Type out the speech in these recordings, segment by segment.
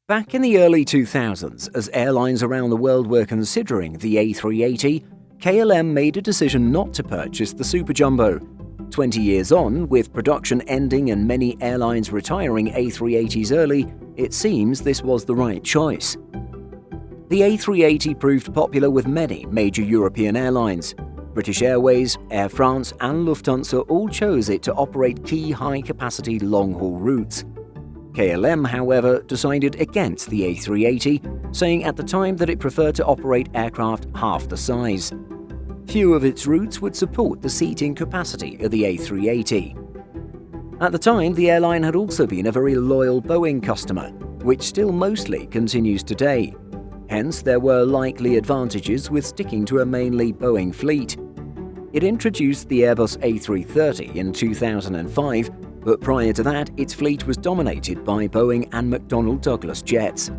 Back in the early 2000s, as airlines around the world were considering the A380, KLM made a decision not to purchase the Super Jumbo. 20 years on, with production ending and many airlines retiring A380s early, it seems this was the right choice. The A380 proved popular with many major European airlines. British Airways, Air France and Lufthansa all chose it to operate key high-capacity long-haul routes. KLM, however, decided against the A380, saying at the time that it preferred to operate aircraft half the size. Few of its routes would support the seating capacity of the A380. At the time, the airline had also been a very loyal Boeing customer, which still mostly continues today. Hence, there were likely advantages with sticking to a mainly Boeing fleet. It introduced the Airbus A330 in 2005, but prior to that, its fleet was dominated by Boeing and McDonnell Douglas jets.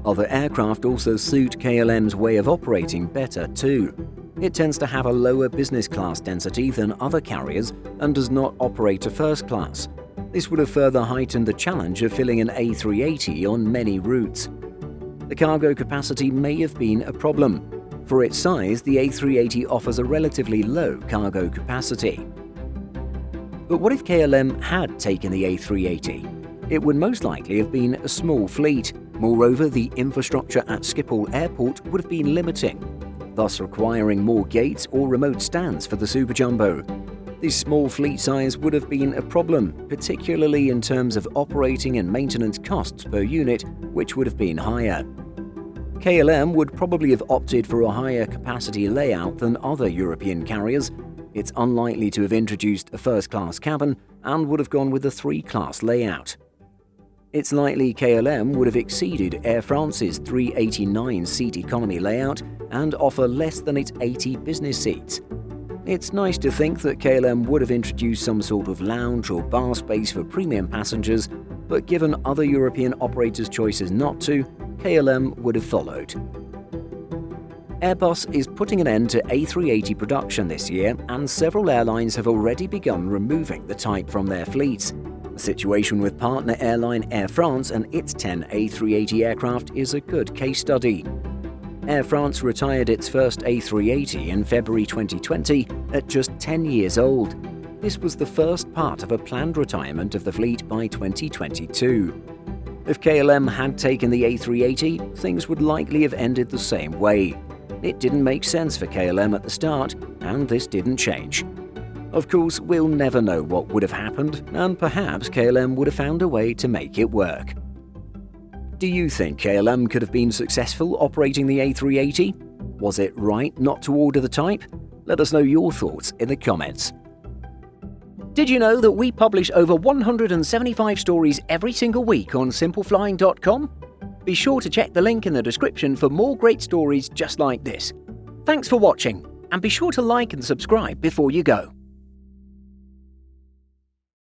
Other aircraft also suit KLM's way of operating better too. It tends to have a lower business class density than other carriers and does not operate a first class. This would have further heightened the challenge of filling an A380 on many routes. The cargo capacity may have been a problem. For its size, the A380 offers a relatively low cargo capacity. But what if KLM had taken the A380? It would most likely have been a small fleet. Moreover, the infrastructure at Schiphol Airport would have been limiting, thus requiring more gates or remote stands for the Super Jumbo. This small fleet size would have been a problem, particularly in terms of operating and maintenance costs per unit, which would have been higher. KLM would probably have opted for a higher capacity layout than other European carriers. It's unlikely to have introduced a first-class cabin and would have gone with a three-class layout. It's likely KLM would have exceeded Air France's 389-seat economy layout and offer less than its 80 business seats. It's nice to think that KLM would have introduced some sort of lounge or bar space for premium passengers, but given other European operators' choices not to, KLM would have followed. Airbus is putting an end to A380 production this year, and several airlines have already begun removing the type from their fleets. The situation with partner airline Air France and its 10 A380 aircraft is a good case study. Air France retired its first A380 in February 2020 at just 10 years old. This was the first part of a planned retirement of the fleet by 2022. If KLM had taken the A380, things would likely have ended the same way. It didn't make sense for KLM at the start, and this didn't change. Of course, we'll never know what would have happened, and perhaps KLM would have found a way to make it work. Do you think KLM could have been successful operating the A380? Was it right not to order the type? Let us know your thoughts in the comments. Did you know that we publish over 175 stories every single week on simpleflying.com? Be sure to check the link in the description for more great stories just like this. Thanks for watching, and be sure to like and subscribe before you go.